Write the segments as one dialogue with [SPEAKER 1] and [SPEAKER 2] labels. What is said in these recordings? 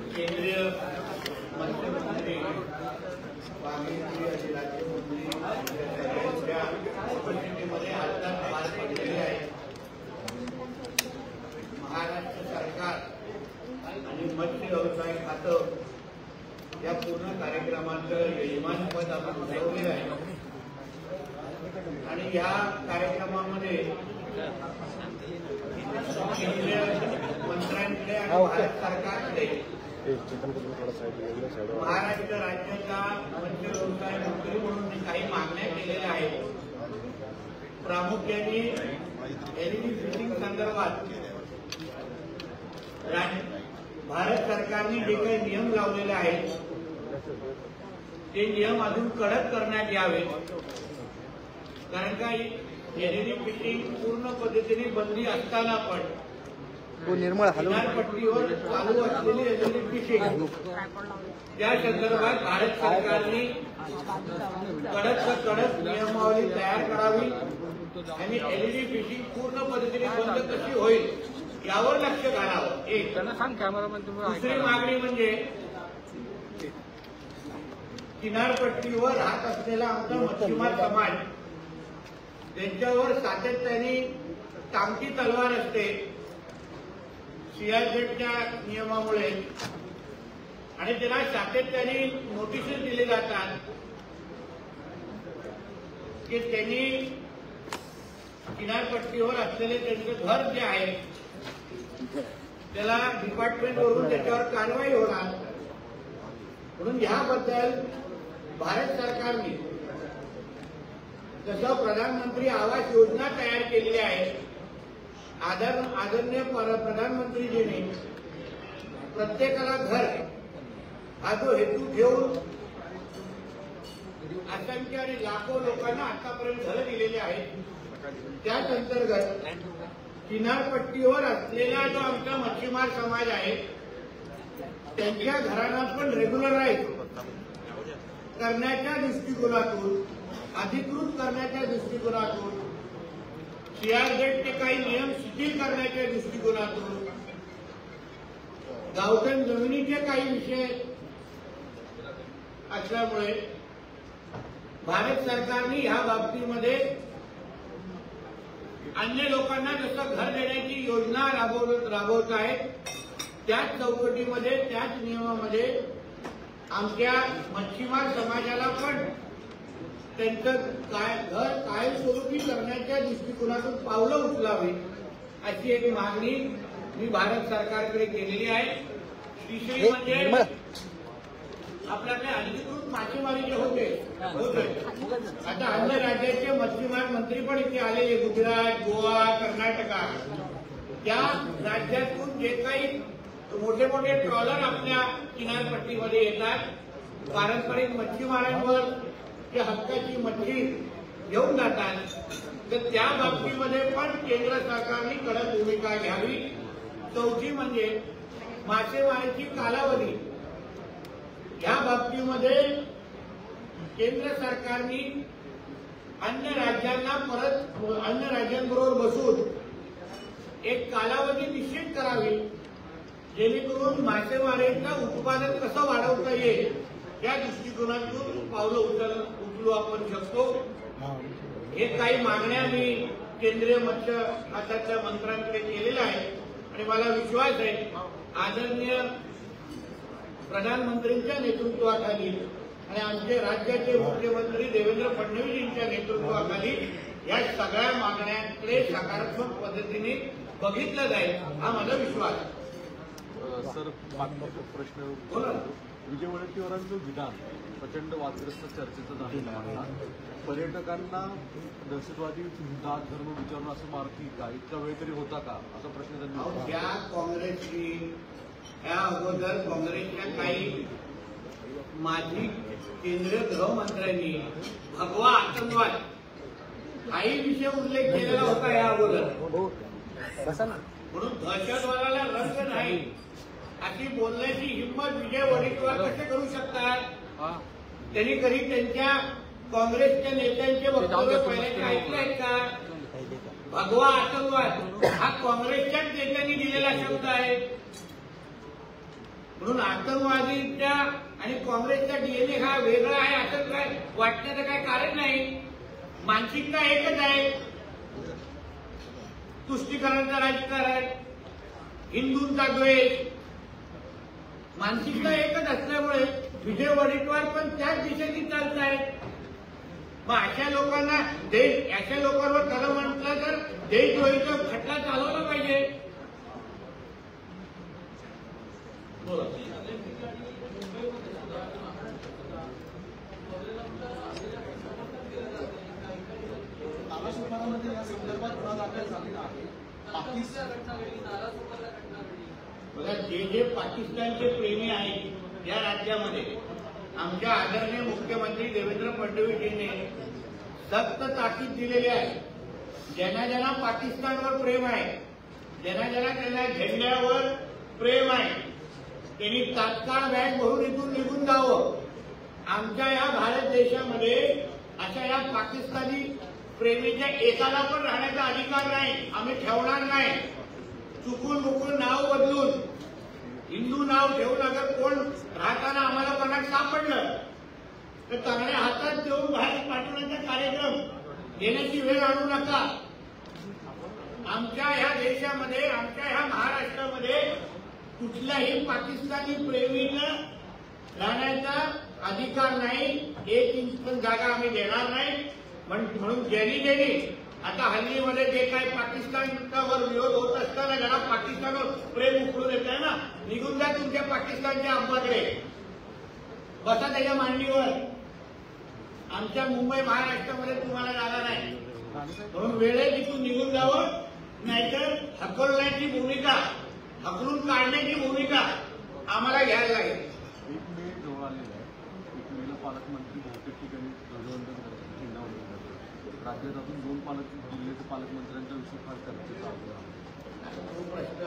[SPEAKER 1] केंद्रीय मंत्री वाणिज्य आणि राज्यमंत्री यांच्या उपस्थितीमध्ये हालचाल पार पडलेली आहे। महाराष्ट्र सरकार आणि मत्स्य व्यवसाय खातं या पूर्ण कार्यक्रमाचं यजमानपद आपण ठेवलेलं आहे आणि या कार्यक्रमामध्ये केंद्रीय मंत्र्यांकडे आणि भारत सरकारकडे महाराष्ट्र राज्याचा मत्स्य व्यवसाय मंत्री म्हणून काही मागण्या केलेल्या आहेत। प्रामुख्याने एलईडी फिशिंग संदर्भात भारत सरकारने जे काही नियम लावलेले आहेत ते नियम अजून कडक करण्यात यावे, कारण का एलईडी फिशिंग पूर्ण पद्धतीने बंदी असताना पण किनारपट्टीवर चालू असलेली एलईडी फिशिंग त्या संदर्भात भारत सरकारने कडक नियमावली तयार करावी आणि एलईडी फिशिंग पूर्ण पद्धतीने बंद कशी होईल यावर लक्ष घालावं। एक दुसरी मागणी म्हणजे किनारपट्टीवर राहत असलेला आमचा मच्छीमार समाज त्यांच्यावर सातत्याने टांगती तलवार असते सीआरझेडच्या नियमामुळे आणि त्यांना सातत्याने नोटिसेस दिले जातात की त्यांनी किनारपट्टीवर असलेले त्यांचे घर जे आहे त्याला डिपार्टमेंटवरून त्याच्यावर कारवाई होणार, म्हणून याबद्दल भारत सरकारने जसं प्रधानमंत्री आवास योजना तयार केलेली आहे, आदरणीय प्रधानमंत्रीजींनी प्रत्येकाला घर हा जो हेतू घेऊन असंख्य आणि लाखो लोकांना आतापर्यंत घरं दिलेली आहेत, त्याच अंतर्गत किनारपट्टीवर असलेला जो आमचा मच्छीमार समाज आहे त्यांच्या घरांना पण रेग्युलराईज करण्याच्या दृष्टिकोनातून, अधिकृत करण्याच्या दृष्टिकोनातून, सीआरझेडचे काही नियम शिथिल करण्याच्या दृष्टिकोनातून, गावठण जमिनीचे काही विषय असल्यामुळे भारत सरकारने ह्या बाबतीमध्ये अन्य लोकांना जसं घर देण्याची योजना राबवत आहे त्याच चौकटीमध्ये, त्याच नियमामध्ये आमच्या मच्छीमार समाजाला पण त्यांचं घर कायमस्वरूपी करण्याच्या दृष्टिकोनातून पावलं उचलावी अशी एक मागणी मी भारत सरकारकडे केलेली आहे। तिसरी म्हणजे आपल्याकडे अधिकृत मासेमारीचे होते, आता अन्य राज्याचे मच्छीमार मंत्री पण इथे आलेले, गुजरात, गोवा, कर्नाटका, त्या राज्यातून जे काही मोठे मोठे ट्रॉलर आपल्या किनारपट्टीमध्ये येतात, पारंपरिक मच्छीमारांवर त्या हक्काची मच्छी घेऊन जातात, तर त्या बाबतीमध्ये पण केंद्र सरकारने कडक भूमिका घ्यावी। चौथी म्हणजे मासेमारीची कालावधी, या बाबतीमध्ये केंद्र सरकारने अन्य राज्यांबरोबर बसून एक कालावधी निश्चित करावी, जेणेकरून मासेमारीचं उत्पादन कसं वाढवता येईल या दृष्टिकोनातून पावलं उचलू आपण शकतो। हे काही मागण्या मी केंद्रीय मत्स्य खात्याच्या मंत्र्यांकडे केलेल्या आहेत आणि मला विश्वास आहे आदरणीय प्रधानमंत्र्यांच्या नेतृत्वाखाली आणि आमचे राज्याचे मुख्यमंत्री देवेंद्र फडणवीस यांच्या नेतृत्वाखाली या सगळ्या मागण्यांकडे सकारात्मक पद्धतीने बघितलं जाईल हा माझा विश्वास आहे।
[SPEAKER 2] सर, प्रश्न विजय वडेट्टीवारांचं विधान प्रचंड वादग्रस्त चर्चेचं झालेलं आहे। पर्यटकांना दहशतवादी जात धर्म विचारून असं मारतील का, इतका वेळ तरी होता का असा प्रश्न त्यांनी।
[SPEAKER 1] या काँग्रेसची या अगोदर काँग्रेसच्या काही माजी केंद्रीय गृहमंत्र्यांनी भगवा आतंकवाद काही विषय उल्लेख केलेला होता या अगोदर, म्हणून दहशतवादाला रंग नाही अशी बोलण्याची हिंमत विजय वडेट्टीवार कसे करू शकतात? त्यांनी कधी त्यांच्या काँग्रेसच्या नेत्यांचे वक्तव्य पहिल्याचे ऐकले आहेत का? भगवा आतंकवाद हा काँग्रेसच्याच नेत्यांनी दिलेला हा शब्द आहे. म्हणून आतंकवादीच्या आणि काँग्रेसचा डीएनए हा वेगळा आहे असं काय वाटण्याचं काय कारण नाही. मानसिकता एकच आहे. तुष्टीकरणाचं राजकारण, हिंदूंचा द्वेष, मानसिकता एकच असल्यामुळे विजय वडेट्टीवार पण त्याच दिशेने चालत आहेत. मग अशा लोकांना अशा लोकांवर खरं म्हटलं तर देशद्रोहीचा खटला चालवला पाहिजे.
[SPEAKER 3] या संदर्भात गुन्हा दाखल झालेला आहे.
[SPEAKER 1] बघा, जे पाकिस्तानचे प्रेमी आहेत या राज्यामध्ये आमच्या आदरणीय मुख्यमंत्री देवेंद्र फडणवीस सक्त ताकीद दिलेली आहे. ज्यांना पाकिस्तानवर प्रेम आहे, ज्यांना त्यांना झेंड्यावर प्रेम आहे, त्यांनी तात्काळ बॅग भरून इथून निघून जावं. आमच्या या भारत देशामध्ये अशा या पाकिस्तानी प्रेमीच्या एकाला पण राहण्याचा अधिकार नाही. आम्ही ठेवणार नाही. चुकून मुकून नाव बदलून हिंदू नाव ठेवून अगर कोण राहताना आम्हाला कोणाला सापडलं तर चांगल्या हातात देऊन बाहेर पाठवण्याचा कार्यक्रम घेण्याची वेळ आणू नका. आमच्या ह्या देशामध्ये, आमच्या ह्या महाराष्ट्रामध्ये कुठल्याही पाकिस्तानी प्रेमीनं राहण्याचा अधिकार नाही. 1 इंच पण जागा आम्ही देणार नाही. म्हणून ज्यांनी आता हल्लीमध्ये जे काही पाकिस्तानवर विरोध होत असताना ज्याला पाकिस्तानवर प्रेम उकळून येत आहे ना, निघून जा तुमच्या पाकिस्तानच्या अब्बाकडे, बसा त्याच्या मांडीवर. आमच्या मुंबई महाराष्ट्रामध्ये तुम्हाला जागा नाही. म्हणून वेळेत तिथून निघून जावं, नाहीतर हकलण्याची भूमिका, हकलून काढण्याची भूमिका आम्हाला घ्यायला लागेल.
[SPEAKER 2] 1 मे जवळ आलेला आहे. 1 मेला पालकमंत्री बहुतेक ठिकाणी ध्वजवंदन राज्यात अजून 2 जिल्ह्याच्या पालकमंत्र्यांच्या विषयी फार चर्चेचा
[SPEAKER 1] तो प्रश्न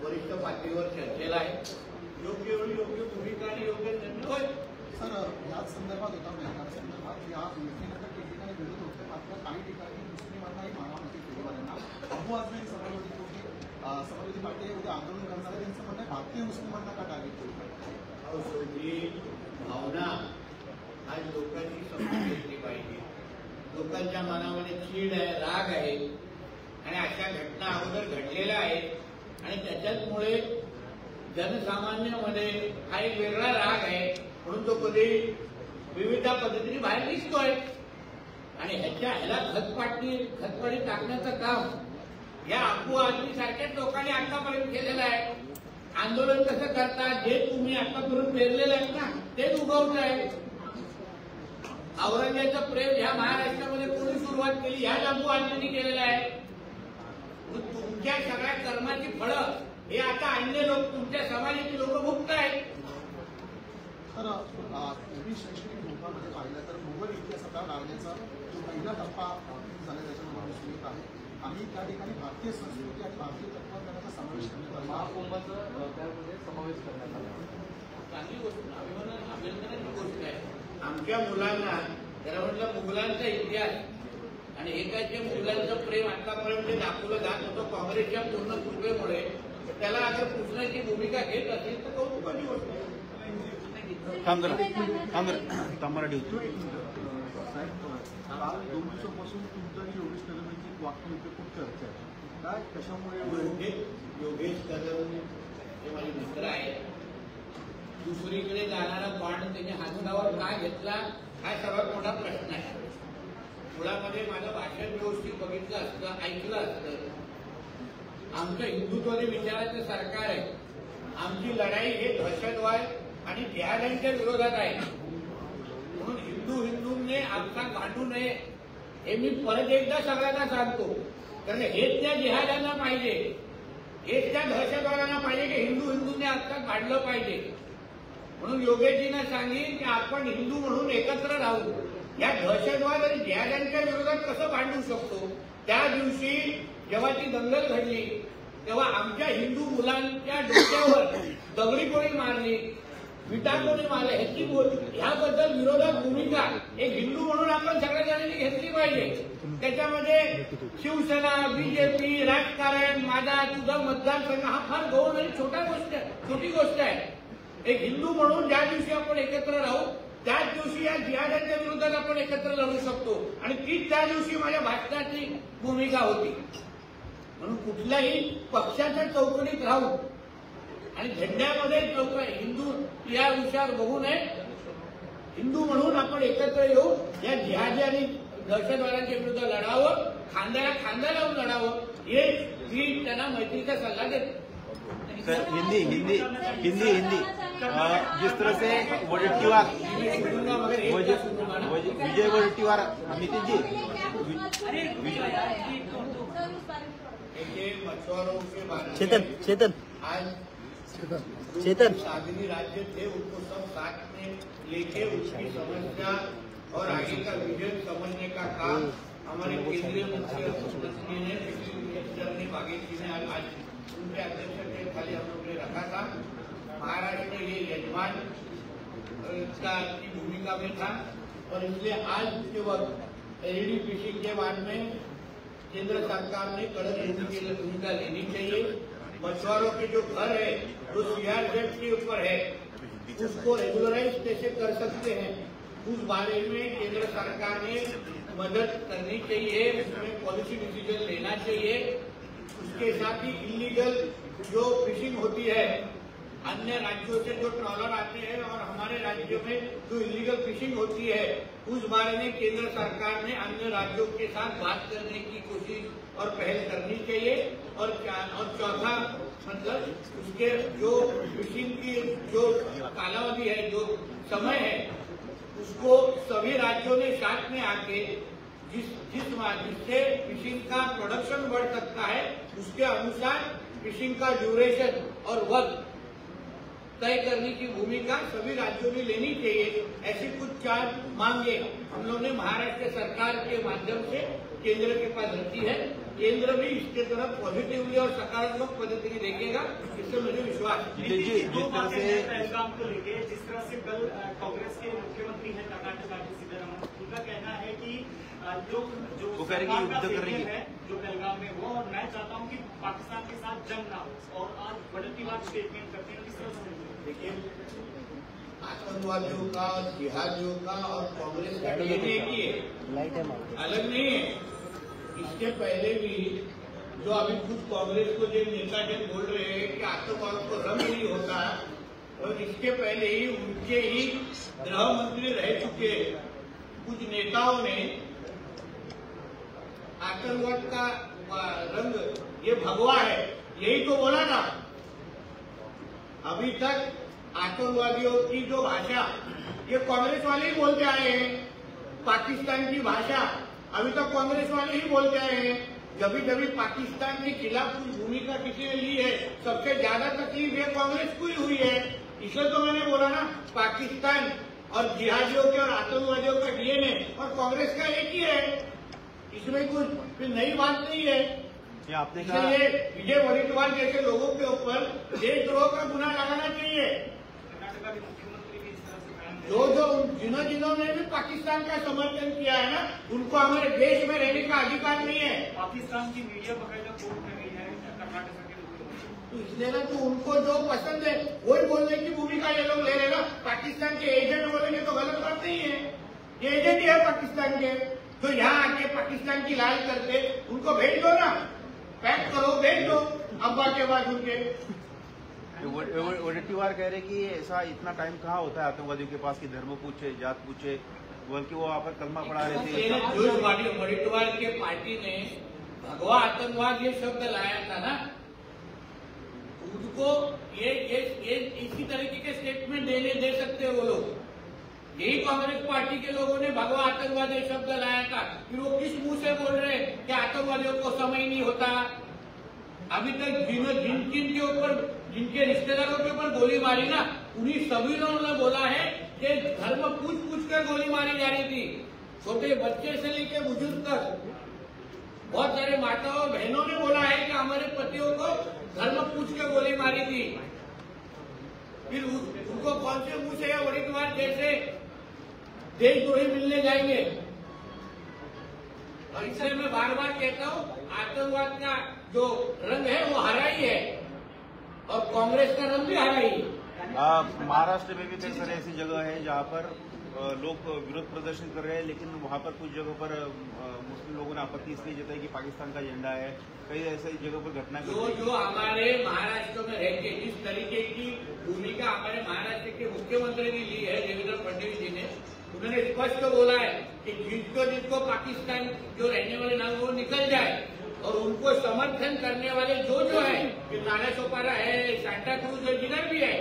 [SPEAKER 1] वरिष्ठ पातळीवर चर्चेला आहे. योग्य वेळी योग्य भूमिका आणि योग्य निर्णय होय.
[SPEAKER 3] सर, याच संदर्भात होता म्यानमार संदर्भात या योजनेनंतर काही ठिकाणी विरोध होते, मात्र काही ठिकाणी मुस्लिमांनाही मारामारी केलेल्यांना अबू आझमी समाजवादी पार्टी उद्या आंदोलन करणार आहे. त्यांचं म्हणणं आहे भारतीय मुस्लिमांना का टार्गेट केलं.
[SPEAKER 1] ही भावना आज लोकांनी समजून घेतली पाहिजे. लोकांच्या मनामध्ये चीड आहे, राग आहे आणि अशा घटना अगोदर घडलेल्या आहेत आणि त्याच्यामुळे जनसामान्यामध्ये हा एक वेगळा राग आहे. म्हणून तो कधी विविध पद्धतीने बाहेर दिसतोय आणि ह्याला खतपाडी टाकण्याचं काम या अबू आझमी सारख्याच लोकांनी आतापर्यंत केलेलं आहे. आंदोलन कसं करतात, जे तुम्ही आतापर्यंत पेरलेलं आहेत ना तेच उगवत आहे. औरंगजेबाचं प्रेम ह्या महाराष्ट्रामध्ये कोणी सुरुवात केली, ह्याच अबू आझमींनी केलेलं आहे. तुमच्या सगळ्या कर्माची फळं हे आता अन्य लोक, तुमच्या समाजाची लोक भुगत आहेत.
[SPEAKER 3] तर पूर्वी शैक्षणिक धोकामध्ये पाहिलं तर मोगल इतिहासाचा डाळण्याचा जो पहिला टप्पा झाला त्याच्यामध्ये दिसून येत आहे. आणि त्या ठिकाणी भारतीय संस्कृती आणि भारतीय तत्त्वज्ञानाचा समावेश करण्यात आला.
[SPEAKER 2] महाकुंभाचा त्यामध्ये समावेश करण्यात आला.
[SPEAKER 1] चांगली गोष्ट, अभिनंदनाची गोष्ट आहे. आमच्या मुलांना त्याला म्हटलं मुघलांचा इतिहास आणि एकाच्या मुघलांचं प्रेम आतापर्यंत दाखवलं जात होतं काँग्रेसच्या पूर्ण कृपेमुळे, त्याला अगर पुसण्याची भूमिका घेत असेल तर कौतुकाची गोष्ट आहे.
[SPEAKER 2] मराठी काल 2 दिवसापासून तुमचं आणि योगेश कदम यांची वाक्य इथे खूप चर्चा आहे. काय कशामुळे
[SPEAKER 1] योगेश कदम हे माझे मित्र आहेत. दुसरीकडे जाणारा बाण त्याने हातावर का घेतला हा सर्वात मोठा प्रश्न आहे. मुळामध्ये माझं भाषण व्यवस्थित बघितलं असतं, ऐकलं असतं. आमचं हिंदुत्वादी विचाराचं सरकार आहे. आमची लढाई हे दहशतवाद आणि जिहाद्यांच्या विरोधात आहे. म्हणून हिंदूंनी आपसात भांडू नये हे मी परत एकदा सगळ्यांना सांगतो. कारण हेच त्या जिहाद्यांना पाहिजे, हेच त्या दहशतवाद्यांना पाहिजे की हिंदूंनी आपसात भांडलं पाहिजे. म्हणून योगेशजींना सांगेन की आपण हिंदू म्हणून एकत्र राहू. या दहशतवाद आणि जिहाद्यांच्या विरोधात कसं भांडू शकतो. त्या दिवशी जेव्हा ती दंगल घडली तेव्हा आमच्या हिंदू मुलांच्या डोक्यावर दगडी गोळी मारली. विटा कोणी मारले ह्याबद्दल विरोधात भूमिका एक हिंदू म्हणून आपण सगळ्या जणांनी घेतली पाहिजे. त्याच्यामध्ये शिवसेना, बीजेपी, राजकारण, माझा तुझा मतदारसंघ हा फार गौण आणि छोटी गोष्ट आहे. एक हिंदू म्हणून ज्या दिवशी आपण एकत्र राहू त्याच दिवशी या जिहाद्यांच्या विरोधात आपण एकत्र लढू शकतो आणि तीच त्या दिवशी माझ्या भाषणाची भूमिका होती. म्हणून कुठल्याही पक्षाच्या चौकटीत राहू आणि झेंड्यामध्ये हिंदू या विषयावर बघू नये. हिंदू म्हणून आपण एकत्र येऊ, या जिहादी आणि दहशतवाद्यांच्या विरुद्ध लढावं, खांद्याला खांदा लावून लढावं, हे मी त्यांना मैत्रीचा सल्ला देतो.
[SPEAKER 4] हिंदी जिस तरह से वडेट्टीवार विजय वडेट्टीवार नितिन जी
[SPEAKER 1] मछुआरों के
[SPEAKER 4] चेतन
[SPEAKER 1] आज सागरी राज्य थे, उनको सब साथ में लेके उसकी समस्या और आगे का विजन समझने का काम हमारे केंद्रीय मंत्री ने मिनिस्टर ने बागेल जी ने आज उनके अध्यक्ष के खाली हम लोग ने रखा था. महाराष्ट्र ये यजमान की भूमिका में था और इसलिए आज के वक्त एलईडी फिशिंग के बाद में केंद्र सरकार ने कड़क भूमिका लेनी चाहिए. मछुआरों के जो घर है जो सीआरजेड के ऊपर है उसको रेगुलराइज कैसे कर सकते हैं उस बारे में केंद्र सरकार ने मदद करनी चाहिए, उसमें पॉलिसी डिसीजन लेना चाहिए. उसके साथ ही इलीगल जो फिशिंग होती है अन्य राज्यों से जो ट्रॉलर आते हैं और हमारे राज्यों में जो इलीगल फिशिंग होती है उस बारे में केंद्र सरकार ने अन्य राज्यों के साथ बात करने की कोशिश और पहल करनी चाहिए. और चौथा मतलब उसके जो फिशिंग की जो कालावधि है, जो समय है, उसको सभी राज्यों ने साथ में आके जिससे फिशिंग का प्रोडक्शन बढ़ सकता है उसके अनुसार फिशिंग का ड्यूरेशन और वक्त तय करने की भूमिका सभी राज्यों ने लेनी चाहिए. ऐसी कुछ 4 मांगे हम लोग ने महाराष्ट्र सरकार के माध्यम से केंद्र के पास रखी है. केंद्र भी इसके तरफ पॉजिटिवली और सकारात्मक पद्धति देखेगा, इससे मुझे विश्वास है.
[SPEAKER 5] पहलगाम को लेके जिस तरह से कल कांग्रेस के मुख्यमंत्री हैं कर्नाटक के सिद्धरामैया, उनका कहना है कि जो सरकार का फेलियर है जो पहलगाम में वो, और मैं चाहता हूं कि पाकिस्तान के साथ जंग ना हो. और आज वडेट्टीवार स्टेटमेंट करते हैं, किस तरह से देखिए
[SPEAKER 1] आतंकवादियों का, जिहादियों का और कांग्रेस का अलग नहीं है. इसके पहले भी जो अभी कुछ कांग्रेस को जो नेता जन बोल रहे हैं कि आतंकवाद को रंग नहीं होता, और इसके पहले ही उनके ही गृह मंत्री रह चुके कुछ नेताओं ने आतंकवाद का रंग ये भगवा है यही तो बोला था. अभी तक आतंकवादियों की जो भाषा ये कांग्रेस वाले ही बोलते आए हैं. पाकिस्तान की भाषा अभी तक कांग्रेस वाले ही बोलते आए हैं. जब भी पाकिस्तान के खिलाफ कुछ भूमिका किसी ने ली है सबसे ज्यादा तकलीफ ये कांग्रेस को ही हुई है. इसलिए तो मैंने बोला ना, पाकिस्तान और जिहादियों के और आतंकवादियों का डीएनए और कांग्रेस का एक ही है, इसमें कुछ फिर नई बात नहीं है.
[SPEAKER 4] आपने
[SPEAKER 1] कहा विजय वडेट्टीवार जैसे लोगों के ऊपर देशद्रोह का गुना लगाना चाहिए. जिन्होंने भी पाकिस्तान का समर्थन किया है ना, उनको हमारे देश में रहने का अधिकार नहीं है.
[SPEAKER 5] पाकिस्तान की मीडिया बकायदा कोर्ट कर रही है कर्नाटक के मुख्यमंत्री,
[SPEAKER 1] तो इसलिए ना तो उनको जो पसंद है वही बोलने की भूमिका ये लोग ले रहे ना. पाकिस्तान के एजेंट बोलेंगे तो गलत बात नहीं है, ये एजेंट ही है पाकिस्तान के. तो यहाँ आके पाकिस्तान की लाल करते उनको भेज दो ना, पैक करो भेज दो. अब्बा के बाद उनके
[SPEAKER 4] वडेट्टीवार कह रहे कि ऐसा इतना टाइम कहाँ होता है आतंकवादियों के पास कि धर्म पूछे, जात पूछे, बल्कि वो वहाँ पर कलमा पढ़ा रहे थे.
[SPEAKER 1] जो वडेट्टीवार के पार्टी ने भगवा आतंकवाद ये शब्द लाया था ना, उनको ये इसी तरीके के स्टेटमेंट दे सकते हैं वो लोग. यही कांग्रेस पार्टी के लोगों ने भगवा आतंकवाद ये शब्द लाया था. फिर वो किस मुंह से बोल रहे हैं कि आतंकवादियों को समय नहीं होता. अभी तक जिनके ऊपर जिनके रिश्तेदारों के ऊपर गोली मारी ना, उन्हीं सभी लोगों ने बोला है कि धर्म पूछ कर गोली मारी जा रही थी. छोटे बच्चे से लेकर बुजुर्ग तक बहुत सारे माताओं बहनों ने बोला है कि हमारे पतियों को धर्म पूछ कर गोली मारी थी. फिर उनको इनको कौन से मुंह से हरिद्वार जैसे देशद्रोही मिलने जाएंगे? और इसलिए मैं बार बार कहता हूँ, आतंकवाद का जो रंग है वो हरा ही है और कांग्रेस का रंग भी हरा ही है।
[SPEAKER 4] महाराष्ट्र में भी कई सारी ऐसी जगह है जहाँ पर लोग विरोध प्रदर्शन कर रहे हैं, लेकिन वहाँ पर कुछ जगह पर मुस्लिम लोगों ने आपत्ति इसलिए जताई कि पाकिस्तान का झंडा है। कई ऐसी जगह पर घटना
[SPEAKER 1] जो हमारे महाराष्ट्र में रहकर जिस तरीके की भूमिका हमारे महाराष्ट्र के मुख्यमंत्री ने ली है देवेंद्र फडणवीस जी ने, उन्होंने स्पष्ट बोला है कि जिसको पाकिस्तान जो रहने वाले ना वो निकल जाए, और उनको समर्थन करने वाले जो है कि नाला सोपारा है, सांता क्रूज है, जिधर भी है,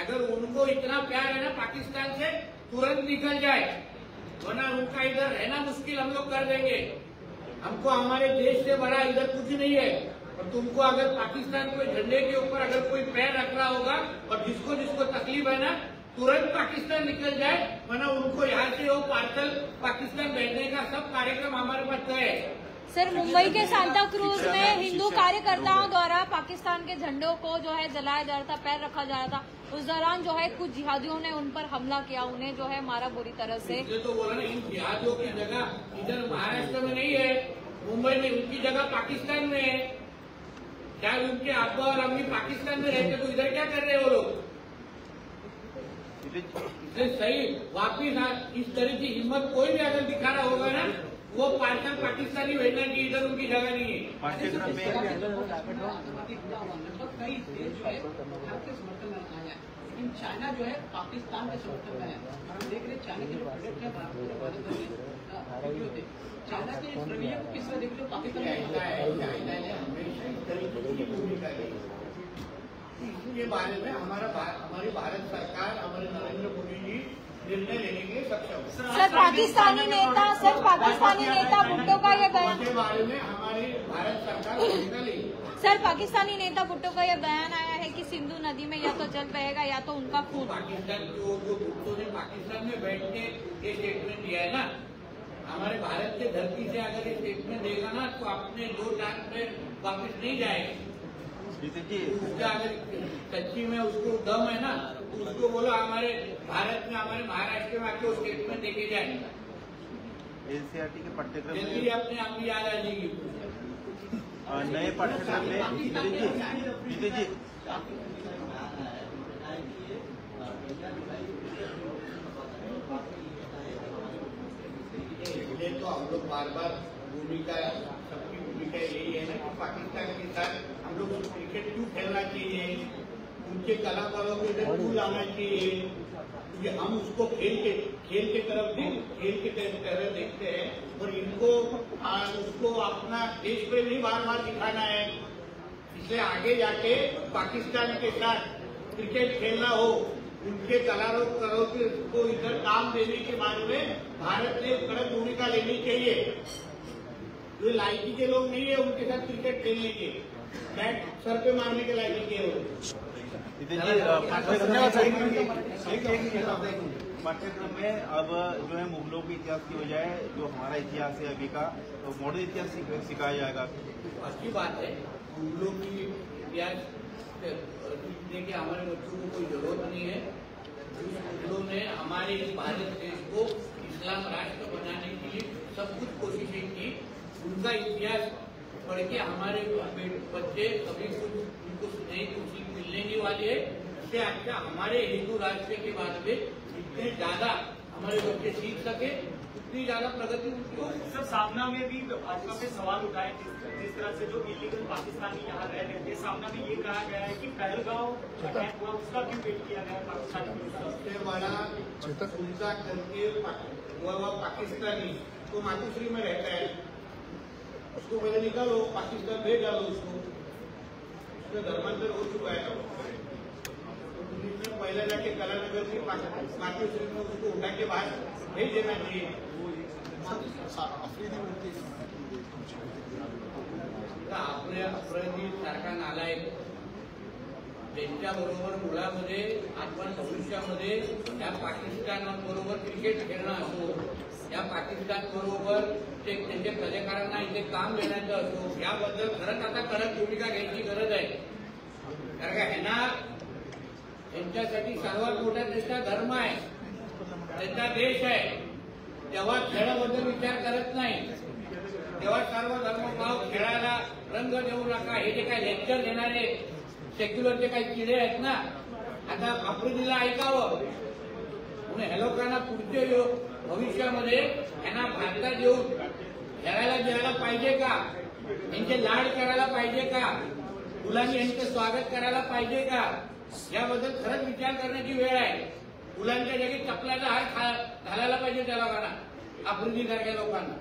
[SPEAKER 1] अगर उनको इतना प्यार है ना पाकिस्तान से, तुरंत निकल जाए, वरना उनका इधर रहना मुश्किल हम लोग कर देंगे। हमको हमारे देश से बड़ा इधर कुछ नहीं है, और तुमको अगर पाकिस्तान कोई झंडे के ऊपर अगर कोई पैर रख रहा होगा और जिसको जिसको तकलीफ है ना, तुरंत पाकिस्तान निकल जाए, वरना उनको यहाँ से वो पार्सल पाकिस्तान भेजने का सब कार्यक्रम हमारे पास तय है।
[SPEAKER 6] सर, मुंबई के सांता क्रूज में हिंदू कार्यकर्ताओं द्वारा पाकिस्तान के झंडों को जो है जलाया जा रहा था, पैर रखा जा रहा था। उस दौरान जो है कुछ जिहादियों ने उन पर हमला किया, उन्हें जो है मारा बुरी तरह से।
[SPEAKER 1] तो बोला ना, इन जिहादियों की जगह इधर महाराष्ट्र में नहीं है, मुंबई में, उनकी जगह पाकिस्तान में है। क्या उनके अब्बा और अम्मी पाकिस्तान में रहते तो इधर क्या कर रहे हैं वो लोग? इसलिए सही वापिस इस तरह की हिम्मत कोई भी अगर दिखा रहा होगा ना, वो पार्सल पाकिस्तानी भेजना की इधर उनकी जगह नहीं है।
[SPEAKER 4] पाठ्यक्रम में
[SPEAKER 7] कई देश जो है आपके समर्थन में आया, लेकिन चाइना जो है पाकिस्तान के समर्थन में है। हम देख रहे चाइना के जो प्रोडक्ट है भारत में चाइना के इस रवैये को किस तरह देख रहे हो? पाकिस्तान
[SPEAKER 1] चाइना ने हमेशा इस तरीके की भूमिका ली। इसके बारे में हमारी भारत सरकार, हमारे नरेंद्र मोदी जी निर्णय लेने के लिए सक्षम है।
[SPEAKER 6] सर, पाकिस्तानी नेता भुट्टो का यह बयान
[SPEAKER 1] के बारे में हमारी भारत सरकार भूमिका लेगी।
[SPEAKER 6] सर, पाकिस्तानी नेता भुट्टो का यह बयान आया है कि सिंधु नदी में या तो जल बहेगा या तो उनका खून।
[SPEAKER 1] पाकिस्तान जो भुट्टो ने पाकिस्तान में बैठ के ये स्टेटमेंट दिया है ना, हमारे भारत के धरती से अगर ये स्टेटमेंट देगा ना तो अपने 2 टांग पे वापस नहीं जाएगा। उसका अगर सच्ची में उसको दम है ना, तो उसको बोलो हमारे भारत में, हमारे महाराष्ट्र में आके वो स्टेटमेंट देके जाएगा।
[SPEAKER 4] एनसीईआरटी के पाठ्यक्रम
[SPEAKER 1] जल्दी
[SPEAKER 4] में
[SPEAKER 1] अपने आप ही याद आ जाएगी।
[SPEAKER 4] नए पाठ्यक्रम में जीते जी
[SPEAKER 1] तो हम लोग बार बार भूमिका, सबकी भूमिका यही है ना कि पाकिस्तान के साथ हम लोग क्रिकेट क्यों खेलना चाहिए, उनके कलाकारों को इधर क्यों लाना चाहिए, क्योंकि हम उसको खेल के तरह देखते हैं, और इनको उसको अपना देश पे भी बार बार दिखाना है। इसलिए आगे जाके पाकिस्तान के साथ क्रिकेट खेलना हो, उनके कलाकारों को इधर काम देने के बारे में भारत ने कड़क भूमिका लेनी चाहिए। जो लायकी के लोग नहीं है उनके साथ क्रिकेट खेलने के, बैट सर पे मारने के लायकी के
[SPEAKER 4] पाठ्यक्रम में अब जो है मुगलों के इतिहास की बजाय जो हमारा इतिहास है अभी का, तो मॉडर्न इतिहास सिखाया जाएगा।
[SPEAKER 1] अच्छी बात है, मुगलों की इतिहास सीखने की हमारे बच्चों को कोई जरूरत नहीं है। मुगलों ने हमारे इस भारत देश को इस्लाम राष्ट्र बनाने के लिए सब कुछ कोशिशें की। उनका इतिहास पढ़ के हमारे बच्चे कभी कुछ उनको नई कुछ मिलने नहीं वाली है। इससे अच्छा हमारे हिंदू राष्ट्र के बारे में जितने ज्यादा हमारे बच्चे सीख सके उतनी ज्यादा प्रगति उनकी हो।
[SPEAKER 5] सर, सामना में भी भाजपा पे सवाल उठाए, जिस तरह से जो इलीगल पाकिस्तानी यहाँ रह रहे थे, सामना में ये कहा गया है कि पहलगांव अटैक हुआ उसका क्यों वेट किया गया पाकिस्तानी?
[SPEAKER 1] सबसे बड़ा उनका करके वह पाकिस्तानी तो मातुश्री में रहता है, उसको पहले निकालो, पाकिस्तान भेज डालो उसको, उसका धर्मांतर हो चुका है। पहले जाके कलानगर की मातुश्री में उसको उठा के बाहर भेज देना चाहिए। अपराधी सारखा नालायक त्यांच्याबरोबर मुळामध्ये आपण भविष्यामध्ये त्या पाकिस्तानबरोबर क्रिकेट खेळणं असो, या पाकिस्तान बरोबर ते त्यांच्या कलाकारांना इथे काम देण्याचं असो, याबद्दल खरंच आता कडक भूमिका घ्यायची गरज आहे। कारण का ह्यांना त्यांच्यासाठी सर्वात मोठा त्यांचा धर्म आहे, त्यांचा देश आहे. तेव्हा खेळाबद्दल विचार करत नाही. तेव्हा सर्व धर्मभाव खेळाला रंग देऊ नका. हे जे काही लेक्चर देणारे सेक्युलरचे काही किडे आहेत ना, आता आफ्रिदीला ऐकावं. म्हणून ह्या लोकांना पुढच्या भविष्यामध्ये यांना भारतात येऊन खेळायला द्यायला पाहिजे का? यांचे लाड करायला पाहिजे का? मुलांनी यांचं स्वागत करायला पाहिजे का? याबद्दल खरंच विचार करण्याची वेळ आहे. मुलांच्या जागी चपलाचा हात घालायला पाहिजे त्या लोकांना, आफ्रिदी सारख्या लोकांना.